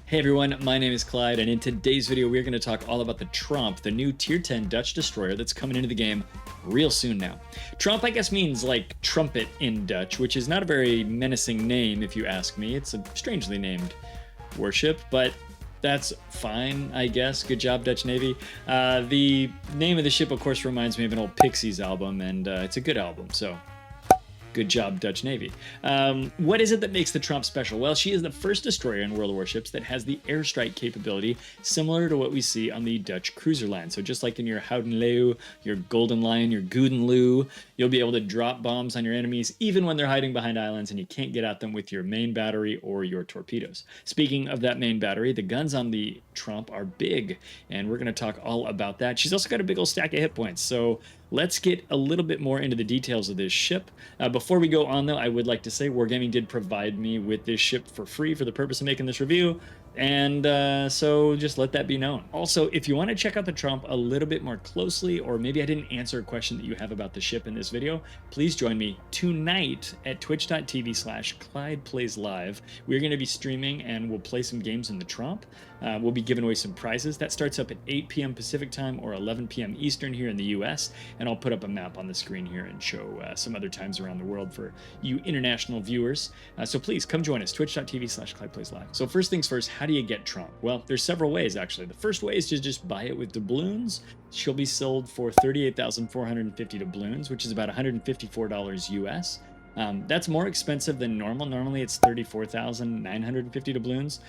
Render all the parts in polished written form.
Hey everyone, my name is Clyde, and in today's video we're going to talk all about the Tromp, the new Tier 10 Dutch destroyer that's coming into the game real soon now. Tromp, I guess, means like trumpet in Dutch, which is not a very menacing name if you ask me. It's a strangely named warship, but that's fine, I guess. Good job, Dutch Navy. The name of the ship, of course, reminds me of an old Pixies album, and it's a good album, so good job, Dutch Navy. What is it that makes the Tromp special? Well, she is the first destroyer in World of Warships that has the airstrike capability similar to what we see on the Dutch cruiser line. So just like in your Houden Leeuw, your Golden Lion, your Gouden Leeuw, you'll be able to drop bombs on your enemies even when they're hiding behind islands and you can't get at them with your main battery or your torpedoes. Speaking of that main battery, the guns on the Tromp are big, and we're going to talk all about that. She's also got a big old stack of hit points, so let's get a little bit more into the details of this ship. Before we go on, though, I would like to say Wargaming did provide me with this ship for free for the purpose of making this review, and so just let that be known. Also, if you want to check out the Tromp a little bit more closely, or maybe I didn't answer a question that you have about the ship in this video, please join me tonight at twitch.tv/ClydePlaysLive. We're going to be streaming and we'll play some games in the Tromp. We'll be giving away some prizes. That starts up at 8 p.m. Pacific time or 11 p.m. Eastern here in the US, and I'll put up a map on the screen here and show some other times around the world for you international viewers. So please come join us, twitch.tv/ClydePlaysLive. So first things first, how do you get Tromp? Well, there's several ways, actually. The first way is to just buy it with doubloons. She'll be sold for 38,450 doubloons, which is about $154 US. That's more expensive than normal. Normally it's 34,950 doubloons,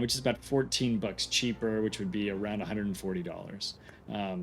which is about 14 bucks cheaper, which would be around $140.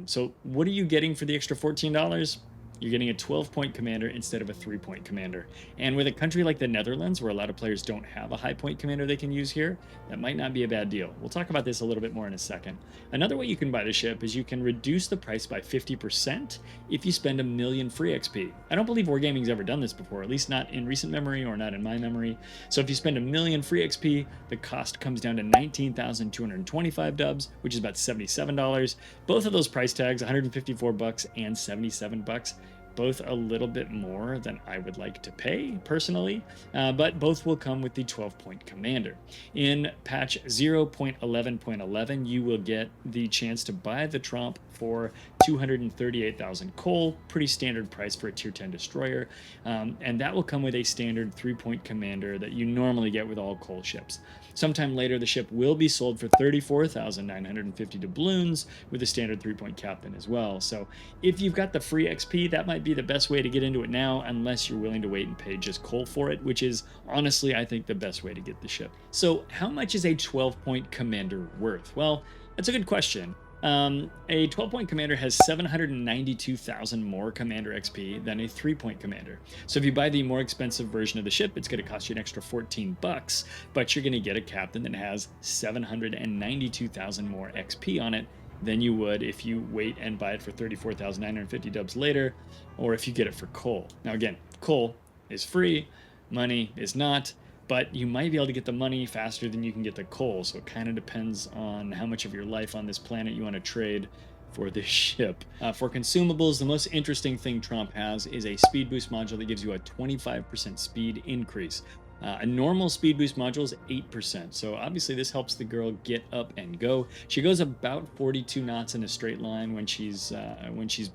So what are you getting for the extra $14? You're getting a 12-point commander instead of a 3-point commander. And with a country like the Netherlands, where a lot of players don't have a high-point commander they can use here, that might not be a bad deal. We'll talk about this a little bit more in a second. Another way you can buy the ship is you can reduce the price by 50% if you spend 1 million free XP. I don't believe Wargaming's ever done this before, at least not in recent memory or not in my memory. So if you spend 1 million free XP, the cost comes down to 19,225 dubs, which is about $77. Both of those price tags, 154 bucks and 77 bucks, both a little bit more than I would like to pay personally, but both will come with the 12-point commander. In patch 0.11.11, you will get the chance to buy the Tromp for 238,000 coal, pretty standard price for a tier 10 destroyer, and that will come with a standard 3-point commander that you normally get with all coal ships. Sometime later, the ship will be sold for 34,950 doubloons with a standard 3-point captain as well. So if you've got the free XP, that might be the best way to get into it now, unless you're willing to wait and pay just coal for it, which is honestly, I think, the best way to get the ship. So how much is a 12-point commander worth? Well, that's a good question. A 12-point commander has 792,000 more commander XP than a 3-point commander. So if you buy the more expensive version of the ship, it's going to cost you an extra 14 bucks, but you're going to get a captain that has 792,000 more XP on it than you would if you wait and buy it for 34,950 dubs later, or if you get it for coal. Now again, coal is free, money is not, but you might be able to get the money faster than you can get the coal, so it kind of depends on how much of your life on this planet you want to trade for this ship. For consumables, the most interesting thing Tromp has is a speed boost module that gives you a 25% speed increase. A normal speed boost module is 8%, so obviously this helps the girl get up and go. She goes about 42 knots in a straight line when she's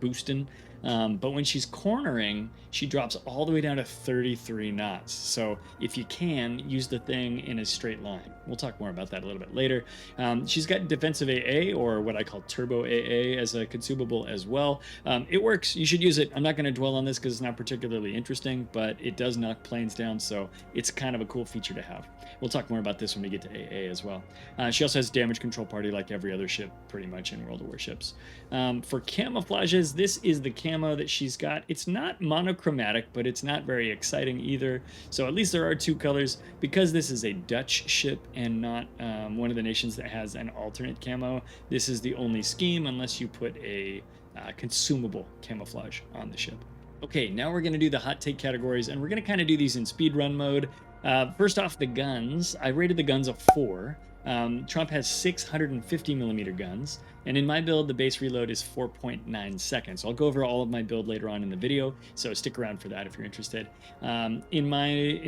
boosting, but when she's cornering, she drops all the way down to 33 knots. So if you can, use the thing in a straight line. We'll talk more about that a little bit later. She's got defensive AA, or what I call turbo AA, as a consumable as well. It works. You should use it. I'm not going to dwell on this because it's not particularly interesting, but it does knock planes down, so it's kind of a cool feature to have. We'll talk more about this when we get to AA as well. She also has damage control party like every other ship pretty much in World of Warships. For camouflages, this is the camo that she's got. It's not monochromatic, but it's not very exciting either. So at least there are 2 colors. Because this is a Dutch ship and not one of the nations that has an alternate camo, this is the only scheme unless you put a consumable camouflage on the ship. Okay, now we're going to do the hot take categories, and we're going to kind of do these in speedrun mode. First off, the guns. I rated the guns a 4. Tromp has 650mm guns, and in my build, the base reload is 4.9 seconds. I'll go over all of my build later on in the video, so stick around for that if you're interested. In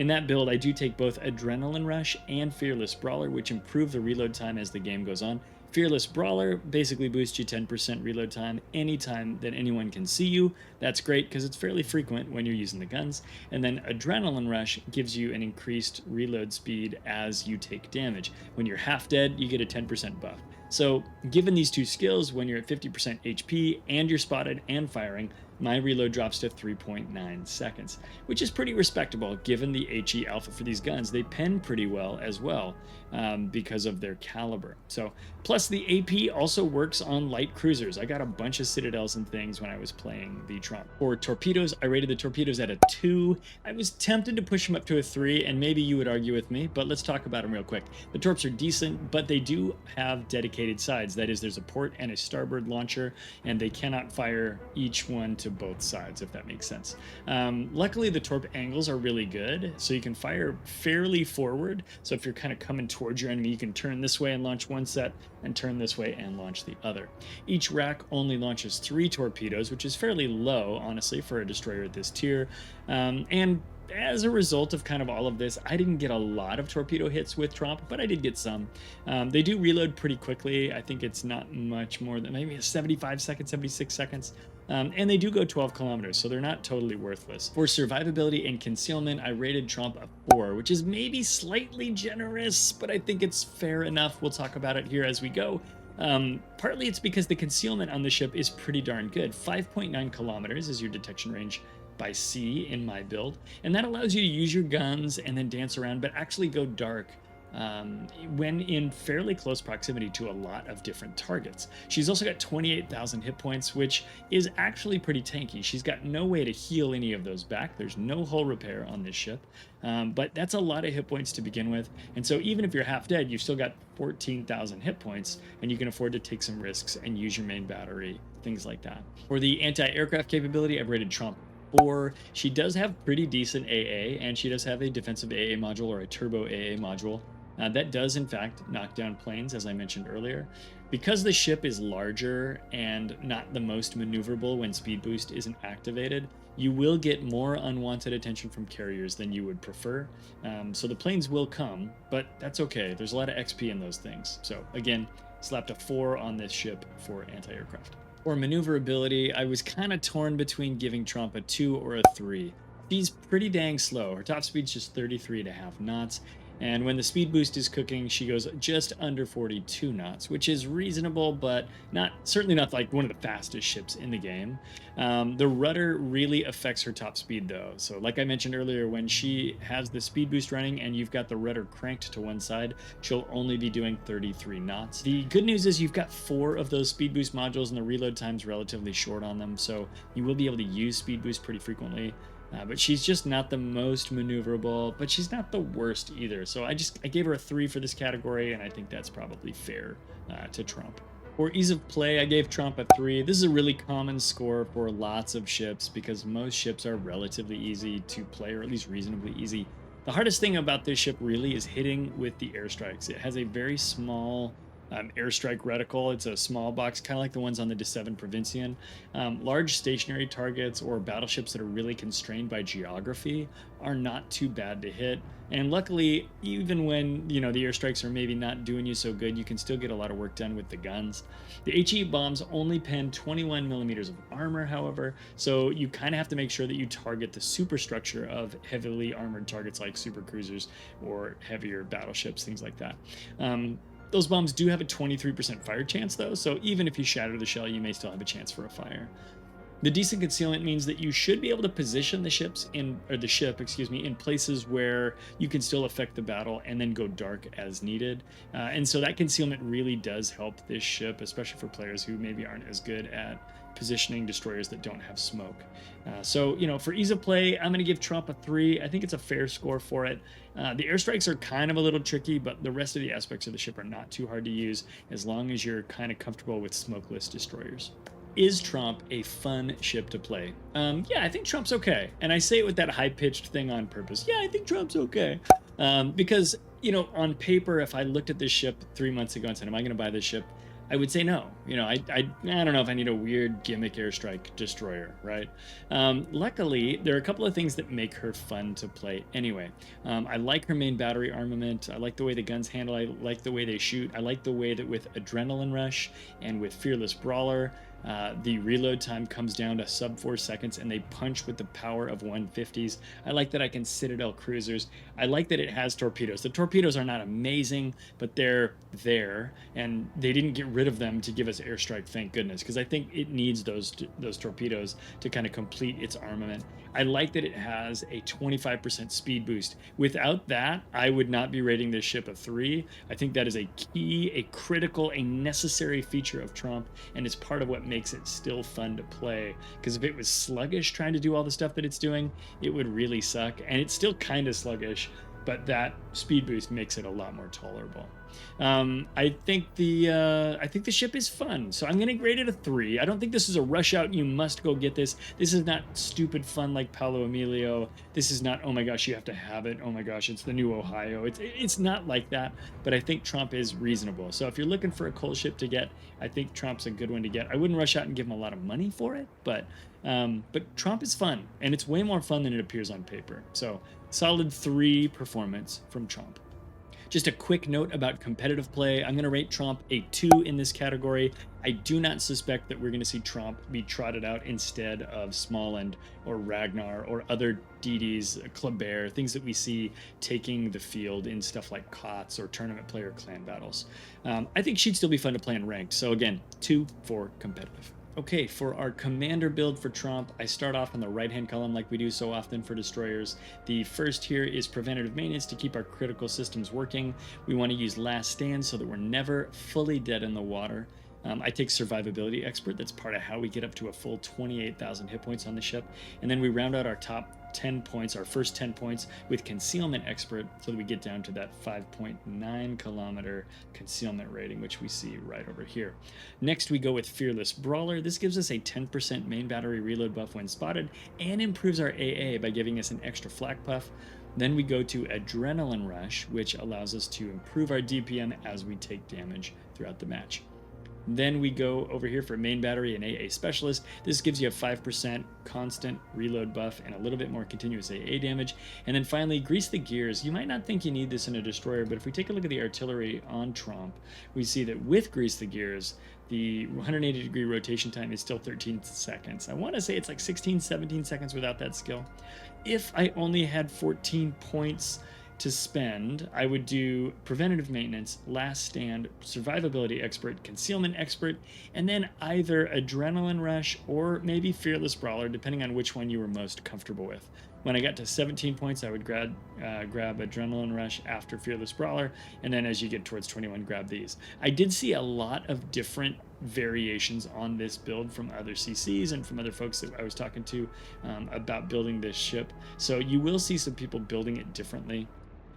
that build, I do take both Adrenaline Rush and Fearless Brawler, which improve the reload time as the game goes on. Fearless Brawler basically boosts you 10% reload time anytime that anyone can see you. That's great because it's fairly frequent when you're using the guns. And then Adrenaline Rush gives you an increased reload speed as you take damage. When you're half dead, you get a 10% buff. So given these two skills, when you're at 50% HP and you're spotted and firing, my reload drops to 3.9 seconds, which is pretty respectable given the HE alpha for these guns. They pen pretty well as well because of their caliber. So, plus the AP also works on light cruisers. I got a bunch of Citadels and things when I was playing the Tromp. For Torpedoes, I rated the Torpedoes at a 2. I was tempted to push them up to a 3, and maybe you would argue with me, but let's talk about them real quick. The Torps are decent, but they do have dedicated sides. That is, there's a port and a starboard launcher, and they cannot fire each one to both sides, if that makes sense. Luckily, the Torp angles are really good, so you can fire fairly forward. So if you're kind of coming towards your enemy, you can turn this way and launch one set, and turn this way and launch the other. Each rack only launches 3 torpedoes, which is fairly low, honestly, for a destroyer at this tier. And as a result of kind of all of this, I didn't get a lot of torpedo hits with Tromp, but I did get some. They do reload pretty quickly. I think it's not much more than maybe 75 seconds, 76 seconds. And they do go 12 kilometers, so they're not totally worthless. For survivability and concealment, I rated Tromp a 4, which is maybe slightly generous, but I think it's fair enough. We'll talk about it here as we go. Partly it's because the concealment on the ship is pretty darn good. 5.9 kilometers is your detection range by sea in my build, and that allows you to use your guns and then dance around, but actually go dark when in fairly close proximity to a lot of different targets. She's also got 28,000 hit points, which is actually pretty tanky. She's got no way to heal any of those back. There's no hull repair on this ship, but that's a lot of hit points to begin with. And so even if you're half dead, you've still got 14,000 hit points, and you can afford to take some risks and use your main battery, things like that. For the anti-aircraft capability, I've rated Tromp 4. She does have pretty decent AA, and she does have a defensive AA module or a turbo AA module. That does, in fact, knock down planes, as I mentioned earlier. Because the ship is larger and not the most maneuverable when speed boost isn't activated, you will get more unwanted attention from carriers than you would prefer. So the planes will come, but that's okay. There's a lot of XP in those things. So again, slapped a 4 on this ship for anti-aircraft. For maneuverability, I was kind of torn between giving Tromp a 2 or a 3. She's pretty dang slow. Her top speed's just 33.5 knots. And when the speed boost is cooking, she goes just under 42 knots, which is reasonable, but certainly not like one of the fastest ships in the game. The rudder really affects her top speed, though. So like I mentioned earlier, when she has the speed boost running and you've got the rudder cranked to one side, she'll only be doing 33 knots. The good news is you've got 4 of those speed boost modules, and the reload time's relatively short on them, so you will be able to use speed boost pretty frequently. But she's just not the most maneuverable, but she's not the worst either. So I gave her a 3 for this category, and I think that's probably fair to Tromp. For ease of play, I gave Tromp a 3. This is a really common score for lots of ships because most ships are relatively easy to play, or at least reasonably easy. The hardest thing about this ship really is hitting with the airstrikes. It has a very small airstrike reticle. It's a small box, kind of like the ones on the D7 Provincian. Large stationary targets or battleships that are really constrained by geography are not too bad to hit. And luckily, even when the airstrikes are maybe not doing you so good, you can still get a lot of work done with the guns. The HE bombs only pen 21 millimeters of armor, however, so you kind of have to make sure that you target the superstructure of heavily armored targets like supercruisers or heavier battleships, things like that. Those bombs do have a 23% fire chance, though, so even if you shatter the shell, you may still have a chance for a fire. The decent concealment means that you should be able to position the ship in places where you can still affect the battle and then go dark as needed. And so that concealment really does help this ship, especially for players who maybe aren't as good at positioning destroyers that don't have smoke. So for ease of play, I'm going to give Tromp a 3. I think it's a fair score for it. The airstrikes are kind of a little tricky, but the rest of the aspects of the ship are not too hard to use as long as you're kind of comfortable with smokeless destroyers. Is Tromp a fun ship to play? Yeah, I think Tromp's okay. And I say it with that high-pitched thing on purpose. Yeah, I think Tromp's okay. Because On paper, if I looked at this ship 3 months ago and said, am I going to buy this ship? I would say no. I don't know if I need a weird gimmick airstrike destroyer, right? Luckily, there are a couple of things that make her fun to play anyway. I like her main battery armament. I like the way the guns handle. I like the way they shoot. I like the way that with Adrenaline Rush and with Fearless Brawler, the reload time comes down to sub 4 seconds and they punch with the power of 150s. I like that I can Citadel cruisers. I like that it has torpedoes. The torpedoes are not amazing, but they're there, and they didn't get rid of them to give us airstrike, thank goodness, because I think it needs those torpedoes to kind of complete its armament. I like that it has a 25% speed boost. Without that, I would not be rating this ship a 3. I think that is a key, a critical, a necessary feature of Tromp, and it's part of what makes it still fun to play. Because if it was sluggish trying to do all the stuff that it's doing, it would really suck. And it's still kind of sluggish, but that speed boost makes it a lot more tolerable. I think the ship is fun, so I'm gonna grade it a 3. I don't think this is a rush out, you must go get this. This is not stupid fun like Paolo Emilio. This is not, oh my gosh, you have to have it, oh my gosh, it's the new Ohio. It's not like that, but I think Tromp is reasonable. So if you're looking for a cool ship to get, I think Tromp's a good one to get. I wouldn't rush out and give him a lot of money for it, but Tromp is fun, and it's way more fun than it appears on paper. So solid 3 performance from Tromp. Just a quick note about competitive play. I'm going to rate Tromp a 2 in this category. I do not suspect that we're going to see Tromp be trotted out instead of Smallland or Ragnar or other DDs, Kleber, things that we see taking the field in stuff like COTS or tournament play or clan battles. I think she'd still be fun to play in ranked. So again, 2 for competitive. Okay, for our commander build for Tromp, I start off on the right-hand column like we do so often for destroyers. The first here is preventative maintenance to keep our critical systems working. We want to use last stand so that we're never fully dead in the water. I take Survivability Expert. That's part of how we get up to a full 28,000 hit points on the ship. And then we round out our top 10 points, our first 10 points, with Concealment Expert so that we get down to that 5.9 kilometer concealment rating, which we see right over here. Next, we go with Fearless Brawler. This gives us a 10% main battery reload buff when spotted and improves our AA by giving us an extra flak buff. Then we go to Adrenaline Rush, which allows us to improve our DPM as we take damage throughout the match. Then we go over here for main battery and AA specialist. This gives you a 5% constant reload buff and a little bit more continuous AA damage. And then finally, grease the gears. You might not think you need this in a destroyer, but if we take a look at the artillery on Tromp, we see that with grease the gears, the 180-degree rotation time is still 13 seconds. I want to say it's like 16, 17 seconds without that skill. If I only had 14 points to spend, I would do preventative maintenance, last stand, survivability expert, concealment expert, and then either adrenaline rush or maybe fearless brawler, depending on which one you were most comfortable with. When I got to 17 points, I would grab adrenaline rush after fearless brawler, and then as you get towards 21, grab these. I did see a lot of different variations on this build from other CCs and from other folks that I was talking to about building this ship. So you will see some people building it differently.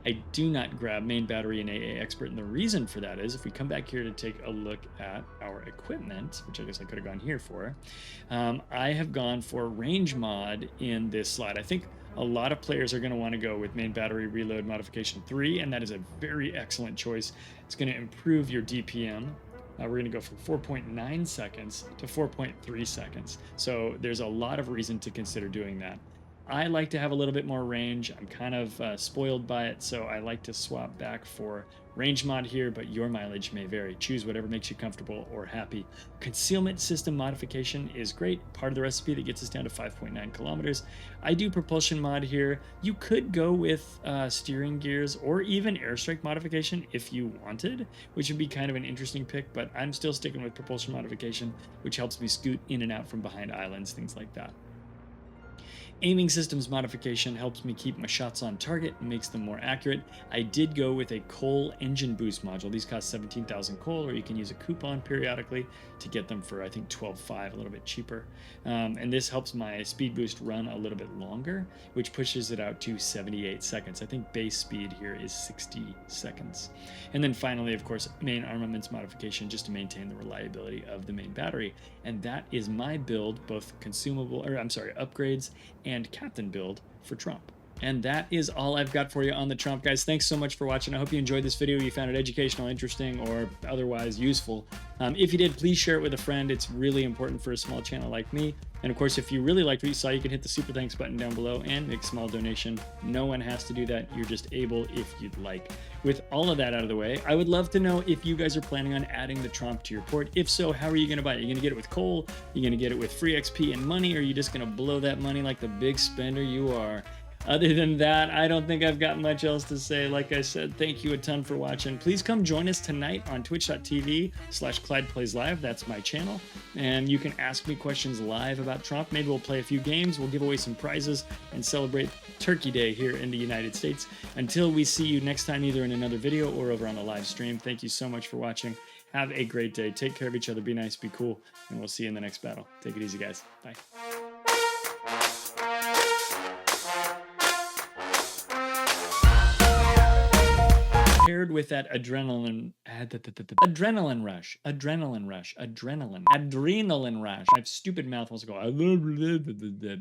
I do not grab main battery and AA expert, and the reason for that is if we come back here to take a look at our equipment, which I guess I could have gone here for, I have gone for range mod in this slide. I think a lot of players are going to want to go with main battery reload modification 3, and that is a very excellent choice. It's going to improve your DPM. We're going to go from 4.9 seconds to 4.3 seconds. So there's a lot of reason to consider doing that. I like to have a little bit more range. I'm kind of spoiled by it, so I like to swap back for range mod here, but your mileage may vary. Choose whatever makes you comfortable or happy. Concealment system modification is great, part of the recipe that gets us down to 5.9 kilometers. I do propulsion mod here. You could go with steering gears or even airstrike modification if you wanted, which would be kind of an interesting pick, but I'm still sticking with propulsion modification, which helps me scoot in and out from behind islands, things like that. Aiming systems modification helps me keep my shots on target and makes them more accurate. I did go with a coal engine boost module. These cost 17,000 coal, or you can use a coupon periodically to get them for, I think, 12.5, a little bit cheaper. And this helps my speed boost run a little bit longer, which pushes it out to 78 seconds. I think base speed here is 60 seconds. And then finally, of course, main armaments modification just to maintain the reliability of the main battery. And that is my build, both upgrades and captain build for Tromp. And that is all I've got for you on the Trump, guys. Thanks so much for watching. I hope you enjoyed this video. You found it educational, interesting, or otherwise useful. If you did, please share it with a friend. It's really important for a small channel like me. And of course, if you really liked what you saw, you can hit the super thanks button down below and make a small donation. No one has to do that. You're just able if you'd like. With all of that out of the way, I would love to know if you guys are planning on adding the Tromp to your port. If so, how are you going to buy it? Are you going to get it with coal? Are you going to get it with free XP and money? Or are you just going to blow that money like the big spender you are? Other than that, I don't think I've got much else to say. Like I said, thank you a ton for watching. Please come join us tonight on twitch.tv/ClydePlaysLive. That's my channel. And you can ask me questions live about Trump. Maybe we'll play a few games. We'll give away some prizes and celebrate Turkey Day here in the United States. Until we see you next time, either in another video or over on a live stream, thank you so much for watching. Have a great day. Take care of each other. Be nice. Be cool. And we'll see you in the next battle. Take it easy, guys. Bye. Paired with that adrenaline rush. My stupid mouth wants to go.